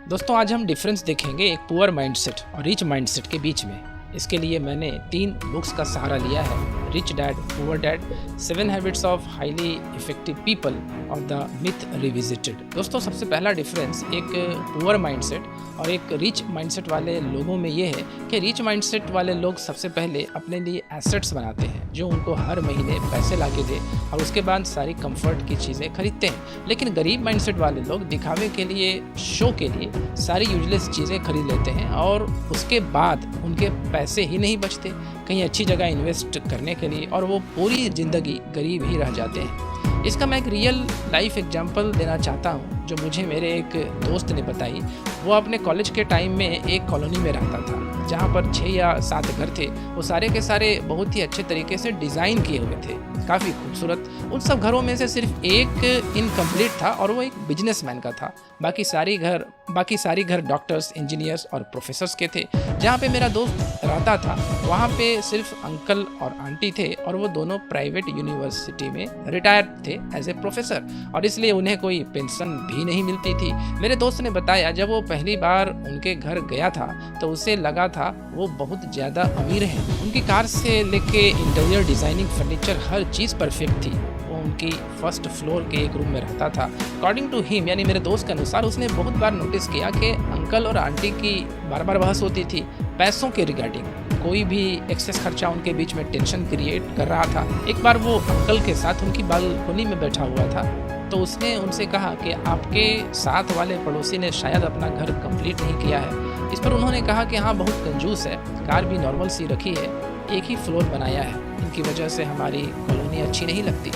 दोस्तों आज हम डिफरेंस देखेंगे एक पुअर माइंडसेट और रिच माइंडसेट के बीच में। इसके लिए मैंने 3 बुक्स का सहारा लिया है, rich dad poor dad, 7 habits of highly effective people और द मिथ रिविजिटेड। दोस्तों सबसे पहला डिफरेंस एक पुअर माइंडसेट और एक रिच माइंडसेट वाले लोगों में ये है कि रिच माइंडसेट वाले लोग सबसे पहले अपने लिए एसेट्स बनाते हैं जो उनको हर महीने पैसे ला के दे और उसके बाद सारी कंफर्ट की चीज़ें खरीदते हैं। लेकिन गरीब माइंडसेट वाले लोग दिखावे के लिए, शो के लिए सारी यूजलेस चीज़ें खरीद लेते हैं और उसके बाद उनके पैसे ही नहीं बचते कहीं अच्छी जगह इन्वेस्ट करने के लिए और वो पूरी ज़िंदगी गरीब ही रह जाते हैं। इसका मैं एक रियल लाइफ एग्जांपल देना चाहता हूँ जो मुझे मेरे एक दोस्त ने बताई। वो अपने कॉलेज के टाइम में एक कॉलोनी में रहता था जहाँ पर 6 या 7 घर थे। वो सारे के सारे बहुत ही अच्छे तरीके से डिज़ाइन किए हुए थे, काफ़ी खूबसूरत। उन सब घरों में से सिर्फ एक इनकम्प्लीट था और वो एक बिजनेसमैन का था। बाकी सारी घर डॉक्टर्स, इंजीनियर्स और प्रोफेसर्स के थे। जहाँ पे मेरा दोस्त रहता था वहाँ पे सिर्फ अंकल और आंटी थे और वो दोनों प्राइवेट यूनिवर्सिटी में रिटायर्ड थे एज ए प्रोफेसर और इसलिए उन्हें कोई पेंशन भी नहीं मिलती थी। मेरे दोस्त ने बताया जब वो पहली बार उनके घर गया था तो उसे लगा था वो बहुत ज़्यादा अमीर हैं। उनकी कार से लेके इंटीरियर डिज़ाइनिंग, फर्नीचर, हर चीज़ परफेक्ट थी। वो उनकी फर्स्ट फ्लोर के एक रूम में रहता था। अकॉर्डिंग टू हिम, यानी मेरे दोस्त के अनुसार, उसने बहुत बार नोटिस किया कि अंकल और आंटी की बार बार बहस होती थी पैसों के रिगार्डिंग। कोई भी एक्सेस खर्चा उनके बीच में टेंशन क्रिएट कर रहा था। एक बार वो अंकल के साथ उनकी बालकोनी में बैठा हुआ था तो उसने उनसे कहा कि आपके साथ वाले पड़ोसी ने शायद अपना घर कंप्लीट नहीं किया है। इस पर उन्होंने कहा कि हाँ, बहुत कंजूस है, कार भी नॉर्मल सी रखी है, एक ही फ्लोर बनाया है, इनकी वजह से हमारी कॉलोनी अच्छी नहीं लगती,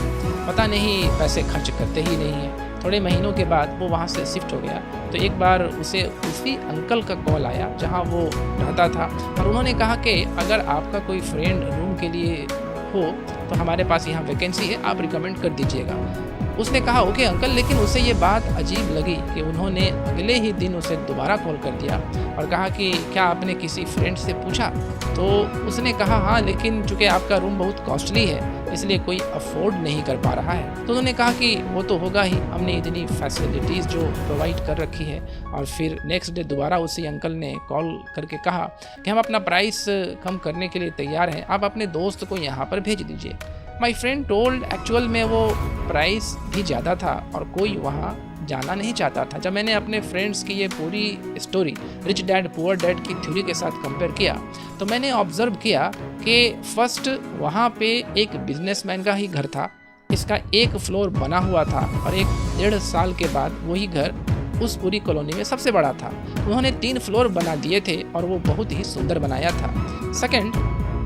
पता नहीं पैसे खर्च करते ही नहीं है। थोड़े महीनों के बाद वो वहाँ से शिफ्ट हो गया तो एक बार उसे उसी अंकल का कॉल आया जहाँ वो रहता था और उन्होंने कहा कि अगर आपका कोई फ्रेंड रूम के लिए हो तो हमारे पास यहाँ वैकेंसी है, आप रिकमेंड कर दीजिएगा। उसने कहा ओके अंकल, लेकिन उसे ये बात अजीब लगी कि उन्होंने अगले ही दिन उसे दोबारा कॉल कर दिया और कहा कि क्या आपने किसी फ्रेंड से पूछा? तो उसने कहा हाँ, लेकिन चूँकि आपका रूम बहुत कॉस्टली है इसलिए कोई अफोर्ड नहीं कर पा रहा है। तो उन्होंने कहा कि वो तो होगा ही, हमने इतनी फैसिलिटीज़ जो प्रोवाइड कर रखी है। और फिर नेक्स्ट डे दोबारा उसी अंकल ने कॉल करके कहा कि हम अपना प्राइस कम करने के लिए तैयार हैं, आप अपने दोस्त को यहाँ पर भेज दीजिए। माई फ्रेंड टोल्ड एक्चुअल में वो प्राइस भी ज़्यादा था और कोई वहाँ जाना नहीं चाहता था। जब मैंने अपने फ्रेंड्स की ये पूरी story rich dad poor dad की थ्योरी के साथ कंपेयर किया तो मैंने ऑब्जर्व किया कि फर्स्ट वहाँ पे एक बिजनेसमैन का ही घर था, इसका एक फ्लोर बना हुआ था और 1.5 साल के बाद वही घर उस पूरी कॉलोनी में सबसे बड़ा था। उन्होंने 3 फ्लोर बना दिए थे और वो बहुत ही सुंदर बनाया था। सेकेंड,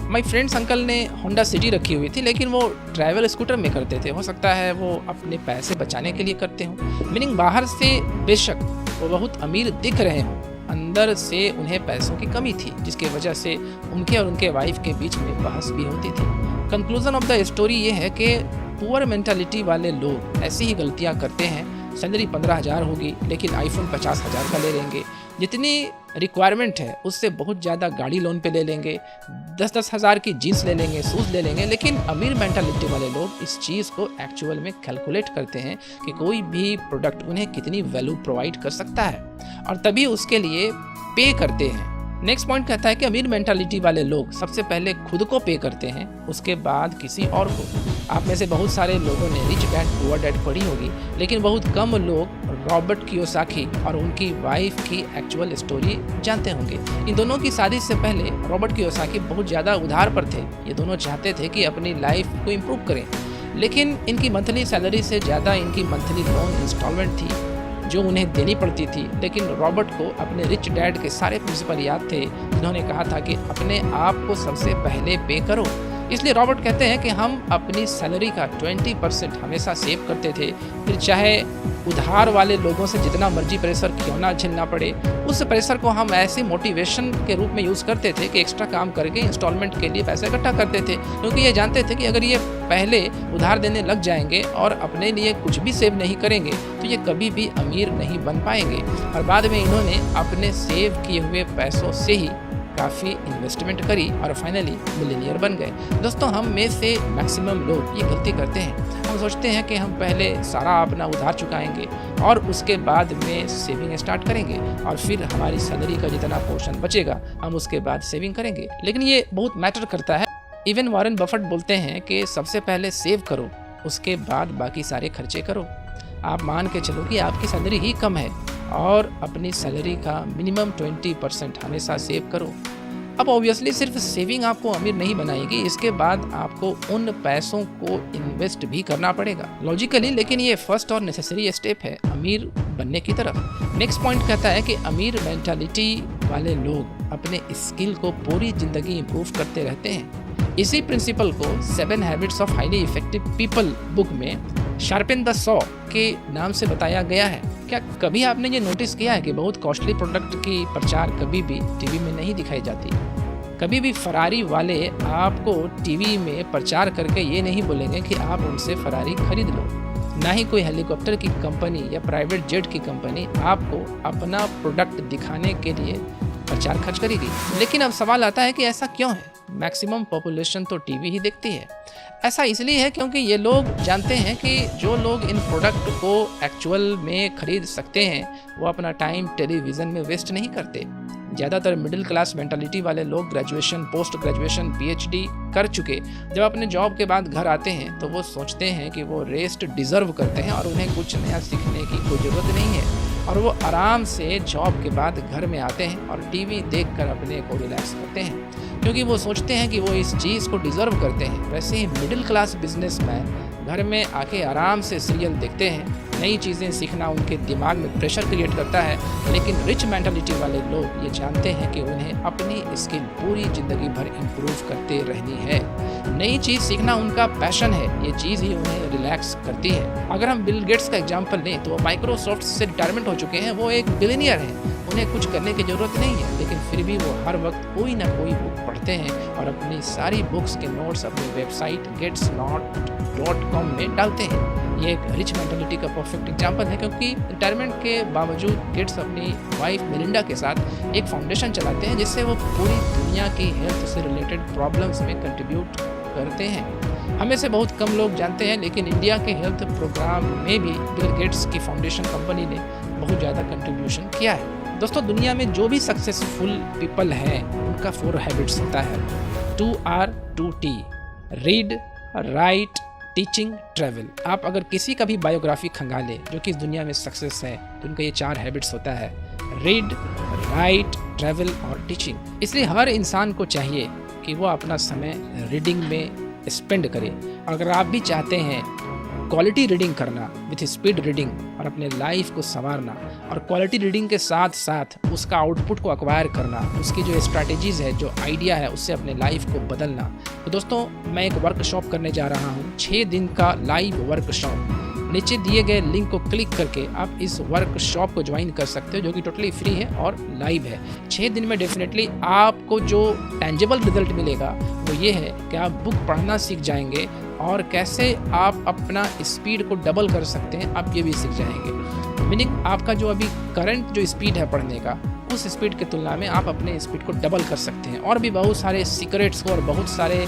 माई फ्रेंड्स अंकल ने होंडा सिटी रखी हुई थी लेकिन वो ट्रैवल स्कूटर में करते थे। हो सकता है वो अपने पैसे बचाने के लिए करते हों, मीनिंग बाहर से बेशक वो बहुत अमीर दिख रहे हों, अंदर से उन्हें पैसों की कमी थी जिसकी वजह से उनके और उनके वाइफ के बीच में बहस भी होती थी। कंक्लूजन ऑफ द स्टोरी ये है कि पुअर मेंटालिटी वाले लोग ऐसी ही गलतियाँ करते हैं। सैलरी 15,000 होगी लेकिन आईफोन 50,000 का ले लेंगे, जितनी रिक्वायरमेंट है उससे बहुत ज़्यादा गाड़ी लोन पे ले लेंगे, 10-10 हज़ार की जीन्स ले लेंगे, शूज़ ले लेंगे। लेकिन अमीर मेंटालिटी वाले लोग इस चीज़ को एक्चुअल में कैलकुलेट करते हैं कि कोई भी प्रोडक्ट उन्हें कितनी वैल्यू प्रोवाइड कर सकता है और तभी उसके लिए पे करते हैं। नेक्स्ट पॉइंट कहता है कि अमीर मेंटालिटी वाले लोग सबसे पहले खुद को पे करते हैं, उसके बाद किसी और को। आप में से बहुत सारे लोगों ने रिच डैड पुअर डैड पढ़ी होगी लेकिन बहुत कम लोग रॉबर्ट कियोसाकी और उनकी वाइफ की एक्चुअल स्टोरी जानते होंगे। इन दोनों की शादी से पहले रॉबर्ट कियोसाकी बहुत ज़्यादा उधार पर थे। ये दोनों चाहते थे कि अपनी लाइफ को इम्प्रूव करें, लेकिन इनकी मंथली सैलरी से ज़्यादा इनकी मंथली लोन इंस्टॉलमेंट थी जो उन्हें देनी पड़ती थी। लेकिन रॉबर्ट को अपने रिच डैड के सारे प्रिंसिपल याद थे जिन्होंने कहा था कि अपने आप को सबसे पहले पे करो। इसलिए रॉबर्ट कहते हैं कि हम अपनी सैलरी का 20% हमेशा सेव करते थे, फिर चाहे उधार वाले लोगों से जितना मर्जी प्रेशर क्यों ना झेलना पड़े, उस प्रेशर को हम ऐसे मोटिवेशन के रूप में यूज़ करते थे कि एक्स्ट्रा काम करके इंस्टॉलमेंट के लिए पैसे इकट्ठा करते थे, क्योंकि ये जानते थे कि अगर ये पहले उधार देने लग जाएंगे और अपने लिए कुछ भी सेव नहीं करेंगे तो ये कभी भी अमीर नहीं बन पाएंगे। और बाद में इन्होंने अपने सेव किए हुए पैसों से ही काफ़ी इन्वेस्टमेंट करी और फाइनली मिलियनियर बन गए। दोस्तों, हम में से मैक्सिमम लोग ये गलती करते हैं। हम सोचते हैं कि हम पहले सारा अपना उधार चुकाएंगे और उसके बाद में सेविंग स्टार्ट करेंगे और फिर हमारी सैलरी का जितना पोर्शन बचेगा हम उसके बाद सेविंग करेंगे। लेकिन ये बहुत मैटर करता है। इवन वॉरेन बफेट बोलते हैं कि सबसे पहले सेव करो, उसके बाद बाकी सारे खर्चे करो। आप मान के चलो कि आपकी सैलरी ही कम है और अपनी सैलरी का मिनिमम 20% हमेशा सेव करो। अब ऑब्वियसली सिर्फ सेविंग आपको अमीर नहीं बनाएगी, इसके बाद आपको उन पैसों को इन्वेस्ट भी करना पड़ेगा लॉजिकली, लेकिन ये फर्स्ट और नेसेसरी स्टेप है अमीर बनने की तरफ। नेक्स्ट पॉइंट कहता है कि अमीर मेंटालिटी वाले लोग अपने स्किल को पूरी जिंदगी इम्प्रूव करते रहते हैं। इसी प्रिंसिपल को 7 habits of highly effective people book में शार्पन द सॉ के नाम से बताया गया है। क्या कभी आपने ये नोटिस किया है कि बहुत कॉस्टली प्रोडक्ट की प्रचार कभी भी टीवी में नहीं दिखाई जाती? कभी भी फरारी वाले आपको टीवी में प्रचार करके ये नहीं बोलेंगे कि आप उनसे फरारी खरीद लो। ना ही कोई हेलीकॉप्टर की कंपनी या प्राइवेट जेट की कंपनी आपको अपना प्रोडक्ट दिखाने के लिए प्रचार खर्च करेगी। लेकिन अब सवाल आता है कि ऐसा क्यों है? मैक्सिमम पॉपुलेशन तो टीवी ही देखती है। ऐसा इसलिए है क्योंकि ये लोग जानते हैं कि जो लोग इन प्रोडक्ट को एक्चुअल में खरीद सकते हैं वो अपना टाइम टेलीविज़न में वेस्ट नहीं करते। ज़्यादातर मिडिल क्लास मेंटालिटी वाले लोग ग्रेजुएशन, पोस्ट ग्रेजुएशन, PhD कर चुके जब अपने जॉब के बाद घर आते हैं तो वो सोचते हैं कि वो रेस्ट डिज़र्व करते हैं और उन्हें कुछ नया सीखने की कोई ज़रूरत नहीं है, और वो आराम से जॉब के बाद घर में आते हैं और टीवी देखकर अपने को रिलैक्स करते हैं क्योंकि वो सोचते हैं कि वो इस चीज़ को डिज़र्व करते हैं। वैसे ही मिडिल क्लास बिजनेसमैन घर में आके आराम से सीरियल देखते हैं। नई चीज़ें सीखना उनके दिमाग में प्रेशर क्रिएट करता है, लेकिन रिच मेंटालिटी वाले लोग ये जानते हैं कि उन्हें अपनी स्किल पूरी ज़िंदगी भर इम्प्रूव करते रहनी है। नई चीज़ सीखना उनका पैशन है, ये चीज़ ही उन्हें रिलैक्स करती है। अगर हम बिल गेट्स का एग्जाम्पल लें तो माइक्रोसॉफ्ट से रिटायरमेंट हो चुके हैं, वो एक बिलियनियर हैं, उन्हें कुछ करने की ज़रूरत नहीं है, लेकिन फिर भी वो हर वक्त कोई ना कोई बुक पढ़ते हैं और अपनी सारी बुक्स के नोट्स अपनी वेबसाइट getsnot.com में डालते हैं। ये एक रिच मेंटालिटी का परफेक्ट एग्जांपल है क्योंकि रिटायरमेंट के बावजूद गेट्स अपनी वाइफ मेलिंडा के साथ एक फाउंडेशन चलाते हैं जिससे वो पूरी दुनिया की हेल्थ से रिलेटेड प्रॉब्लम्स में कंट्रीब्यूट करते हैं। हमें से बहुत कम लोग जानते हैं, लेकिन इंडिया के हेल्थ प्रोग्राम में भी बिल गेट्स की फाउंडेशन कंपनी ने बहुत ज़्यादा कंट्रीब्यूशन किया है। दोस्तों, दुनिया में जो भी सक्सेसफुल पीपल हैं उनका 4 हैबिट्स होता है 2R2T, read, right, teaching, travel. आप अगर किसी का भी बायोग्राफी खंगाले जो कि इस दुनिया में सक्सेस है तो उनका ये 4 हैबिट्स होता है रीड, राइट, ट्रैवल और टीचिंग। इसलिए हर इंसान को चाहिए कि वो अपना समय रीडिंग में स्पेंड करे। अगर आप भी चाहते हैं क्वालिटी रीडिंग करना विथ स्पीड रीडिंग और अपने लाइफ को संवारना और क्वालिटी रीडिंग के साथ साथ उसका आउटपुट को एक्वायर करना, उसकी जो स्ट्रैटेजीज़ है, जो आइडिया है, उससे अपने लाइफ को बदलना, तो दोस्तों मैं एक वर्कशॉप करने जा रहा हूँ, 6 दिन का लाइव वर्कशॉप। नीचे दिए गए लिंक को क्लिक करके आप इस वर्कशॉप को ज्वाइन कर सकते हो जो कि टोटली फ्री है और लाइव है। 6 दिन में डेफिनेटली आपको जो टेंजिबल रिजल्ट मिलेगा वो ये है कि आप बुक पढ़ना सीख जाएंगे और कैसे आप अपना स्पीड को डबल कर सकते हैं आप ये भी सीख जाएंगे। मीनिंग आपका जो अभी करंट जो स्पीड है पढ़ने का, उस स्पीड की तुलना में आप अपने स्पीड को डबल कर सकते हैं। और भी बहुत सारे सीक्रेट्स को और बहुत सारे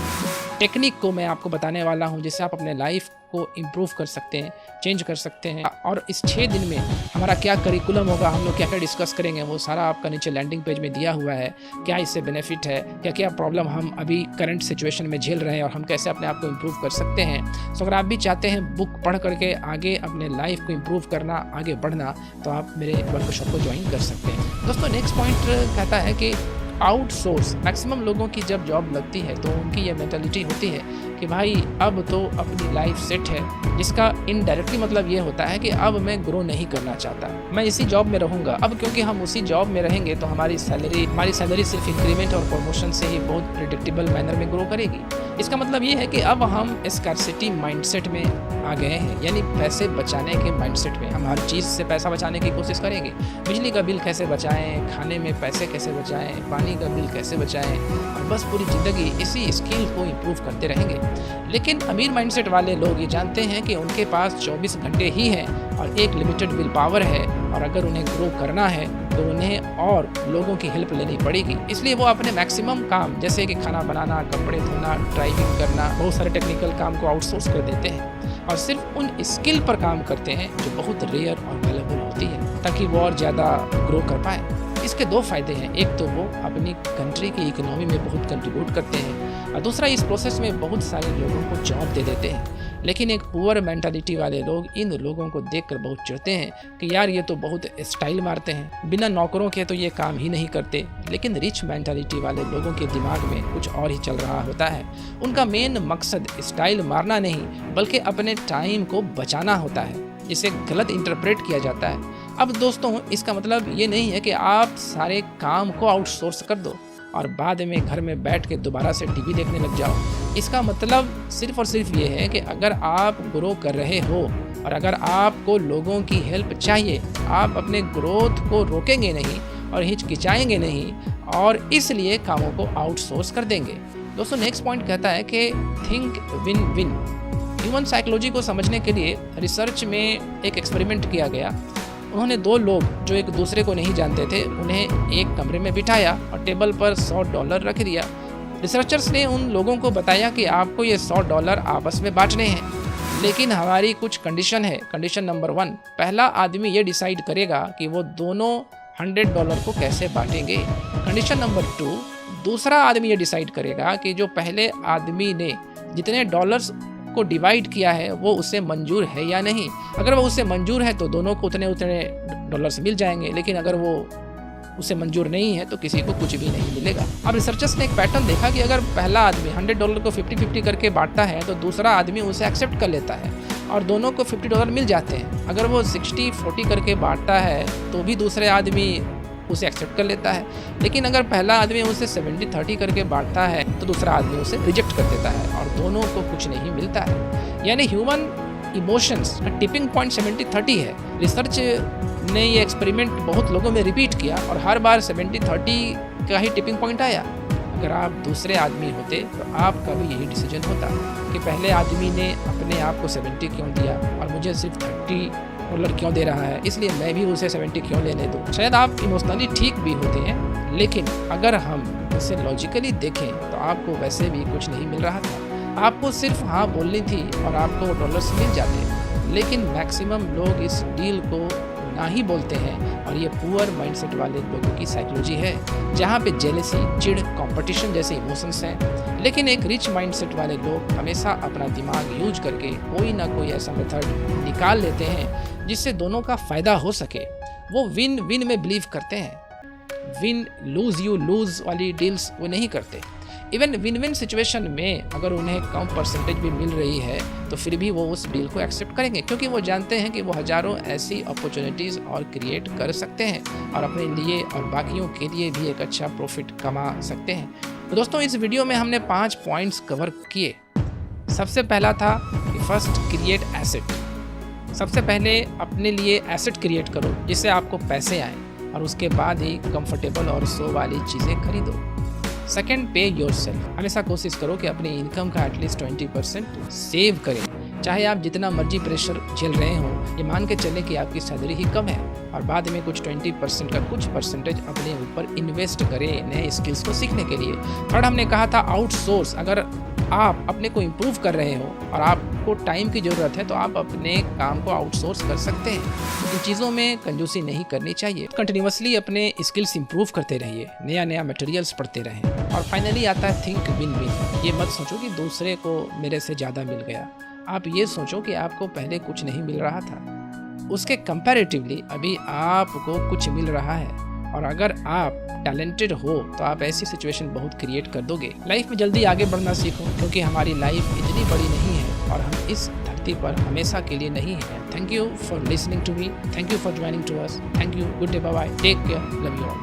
टेक्निक को मैं आपको बताने वाला हूं जिससे आप अपने लाइफ को इम्प्रूव कर सकते हैं, चेंज कर सकते हैं। और इस 6 दिन में हमारा क्या करिकुलम होगा, हम लोग क्या क्या डिस्कस करेंगे, वो सारा आपका नीचे लैंडिंग पेज में दिया हुआ है। क्या इससे बेनिफिट है, क्या क्या प्रॉब्लम हम अभी करंट सिचुएशन में झेल रहे हैं और हम कैसे अपने आप को इम्प्रूव कर सकते हैं। सो अगर आप भी चाहते हैं बुक पढ़ करके आगे अपने लाइफ को इम्प्रूव करना, आगे बढ़ना, तो आप मेरे वर्कशॉप को ज्वाइन कर सकते हैं। दोस्तों, नेक्स्ट पॉइंट कहता है कि आउटसोर्स। मैक्सिमम लोगों की जब जॉब लगती है तो उनकी ये मेंटालिटी होती है कि भाई अब तो अपनी लाइफ सेट है, जिसका इनडायरेक्टली मतलब ये होता है कि अब मैं ग्रो नहीं करना चाहता, मैं इसी जॉब में रहूँगा। अब क्योंकि हम उसी जॉब में रहेंगे तो हमारी सैलरी सिर्फ इंक्रीमेंट और प्रमोशन से ही बहुत प्रिडिक्टेबल मैनर में ग्रो करेगी। इसका मतलब ये है कि अब हम स्कार्सिटी माइंडसेट में आ गए हैं, यानी पैसे बचाने के माइंडसेट में। हम हर चीज़ से पैसा बचाने की कोशिश करेंगे। बिजली का बिल कैसे बचाएं, खाने में पैसे कैसे बचाएं, पानी का बिल कैसे बचाएं, और बस पूरी ज़िंदगी इसी स्किल को इम्प्रूव करते रहेंगे। लेकिन अमीर माइंडसेट वाले लोग ये जानते हैं कि उनके पास 24 घंटे ही हैं और एक लिमिटेड विल पावर है और अगर उन्हें ग्रो करना है तो उन्हें और लोगों की हेल्प लेनी पड़ेगी। इसलिए वो अपने मैक्सिमम काम जैसे कि खाना बनाना, कपड़े धोना, ड्राइविंग करना, बहुत सारे टेक्निकल काम को आउटसोर्स कर देते हैं और सिर्फ उन स्किल पर काम करते हैं जो बहुत रेयर और वैल्यूएबल होती है, ताकि वो और ज़्यादा ग्रो कर पाए। इसके दो फायदे हैं, एक तो वो अपनी कंट्री की इकोनॉमी में बहुत कंट्रीब्यूट करते हैं और दूसरा इस प्रोसेस में बहुत सारे लोगों को जॉब दे देते हैं। लेकिन एक पुअर मेंटालिटी वाले लोग इन लोगों को देखकर बहुत चिढ़ते हैं कि यार ये तो बहुत स्टाइल मारते हैं, बिना नौकरों के तो ये काम ही नहीं करते। लेकिन रिच मेंटालिटी वाले लोगों के दिमाग में कुछ और ही चल रहा होता है। उनका मेन मकसद स्टाइल मारना नहीं बल्कि अपने टाइम को बचाना होता है, जिसे गलत इंटरप्रेट किया जाता है। अब दोस्तों, इसका मतलब ये नहीं है कि आप सारे काम को आउटसोर्स कर दो और बाद में घर में बैठ के दोबारा से टीवी देखने लग जाओ। इसका मतलब सिर्फ और सिर्फ ये है कि अगर आप ग्रो कर रहे हो और अगर आपको लोगों की हेल्प चाहिए, आप अपने ग्रोथ को रोकेंगे नहीं और हिचकिचाएंगे नहीं और इसलिए कामों को आउटसोर्स कर देंगे। दोस्तों, नेक्स्ट पॉइंट कहता है कि think win win. Human psychology को समझने के लिए रिसर्च में एक एक्सपेरिमेंट किया गया। उन्होंने दो लोग जो एक दूसरे को नहीं जानते थे, उन्हें एक कमरे में बिठाया और टेबल पर $100 रख दिया। रिसर्चर्स ने उन लोगों को बताया कि आपको ये $100 आपस में बांटने हैं, लेकिन हमारी कुछ कंडीशन है। कंडीशन नंबर 1, पहला आदमी ये डिसाइड करेगा कि वो दोनों $100 को कैसे बांटेंगे। कंडीशन नंबर 2, दूसरा आदमी ये डिसाइड करेगा कि जो पहले आदमी ने जितने डॉलर्स को डिवाइड किया है वो उसे मंजूर है या नहीं। अगर वो उसे मंजूर है तो दोनों को उतने डॉलर्स मिल जाएंगे, लेकिन अगर वो उसे मंजूर नहीं है तो किसी को कुछ भी नहीं मिलेगा। अब रिसर्चर्स ने एक पैटर्न देखा कि अगर पहला आदमी $100 को 50-50 करके बांटता है तो दूसरा आदमी उसे एक्सेप्ट कर लेता है और दोनों को $50 मिल जाते हैं। अगर वो 60-40 करके बांटता है तो भी दूसरे आदमी उसे एक्सेप्ट कर लेता है, लेकिन अगर पहला आदमी उसे 70-30 करके बांटता है तो दूसरा आदमी उसे रिजेक्ट कर देता है और दोनों को कुछ नहीं मिलता है। यानी ह्यूमन इमोशंस का टिपिंग पॉइंट 70-30 है। रिसर्च ने ये एक्सपेरिमेंट बहुत लोगों में रिपीट किया और हर बार 70-30 का ही टिपिंग पॉइंट आया। अगर आप दूसरे आदमी होते तो आपका भी यही डिसीजन होता कि पहले आदमी ने अपने आप को 70 क्यों दिया और मुझे सिर्फ $30 क्यों दे रहा है, इसलिए मैं भी उसे 70 क्यों लेने दूँ। शायद आप इमोशनली ठीक भी होते हैं, लेकिन अगर हम उसे लॉजिकली देखें तो आपको वैसे भी कुछ नहीं मिल रहा था। आपको सिर्फ हाँ बोलनी थी और आपको डॉलर्स मिल जाते, लेकिन मैक्सिमम लोग इस डील को ना ही बोलते हैं और ये पुअर माइंडसेट वाले लोगों की साइकोलॉजी है, जहाँ पे जेलसी, चिढ़, कंपटीशन जैसे इमोशंस हैं। लेकिन एक रिच माइंडसेट वाले लोग हमेशा अपना दिमाग यूज करके कोई ना कोई ऐसा मेथड निकाल लेते हैं जिससे दोनों का फ़ायदा हो सके। वो विन विन में बिलीव करते हैं। विन लूज यू लूज वाली डील्स वो नहीं करते। इवन विन विन सिचुएशन में अगर उन्हें कम परसेंटेज भी मिल रही है तो फिर भी वो उस डील को एक्सेप्ट करेंगे, क्योंकि वो जानते हैं कि वो हज़ारों ऐसी अपॉर्चुनिटीज़ और क्रिएट कर सकते हैं और अपने लिए और बाकियों के लिए भी एक अच्छा प्रॉफिट कमा सकते हैं। तो दोस्तों, इस वीडियो में हमने 5 पॉइंट्स कवर किए। सबसे पहला था कि फर्स्ट क्रिएट एसेट। सबसे पहले अपने लिए एसेट क्रिएट करो जिससे आपको पैसे आएँ और उसके बाद ही कंफर्टेबल और शो वाली चीज़ें खरीदो। सेकेंड, पे योरसेल्फ। हमेशा कोशिश करो कि अपनी इनकम का एटलीस्ट 20% सेव करें। चाहे आप जितना मर्जी प्रेशर झेल रहे हो, ये मान के चलें कि आपकी सैलरी ही कम है और बाद में कुछ 20% का कुछ परसेंटेज अपने ऊपर इन्वेस्ट करें नए स्किल्स को सीखने के लिए। थर्ड, हमने कहा था आउटसोर्स। अगर आप अपने को इम्प्रूव कर रहे हो और आपको टाइम की ज़रूरत है तो आप अपने काम को आउटसोर्स कर सकते हैं। इन चीज़ों में कंजूसी नहीं करनी चाहिए। कंटिन्यूसली अपने स्किल्स इंप्रूव करते रहिए, नया नया मटेरियल्स पढ़ते रहें। और फाइनली आता है थिंक विन विन। ये मत सोचो कि दूसरे को मेरे से ज़्यादा मिल गया। आप ये सोचो कि आपको पहले कुछ नहीं मिल रहा था, उसके कंपैरेटिवली अभी आपको कुछ मिल रहा है। और अगर आप टैलेंटेड हो तो आप ऐसी सिचुएशन बहुत क्रिएट कर दोगे। लाइफ में जल्दी आगे बढ़ना सीखो, क्योंकि हमारी लाइफ इतनी बड़ी नहीं है और हम इस धरती पर हमेशा के लिए नहीं है। Thank you for listening to me, thank you for joining to us, thank you, good day, bye bye, take care, love you all.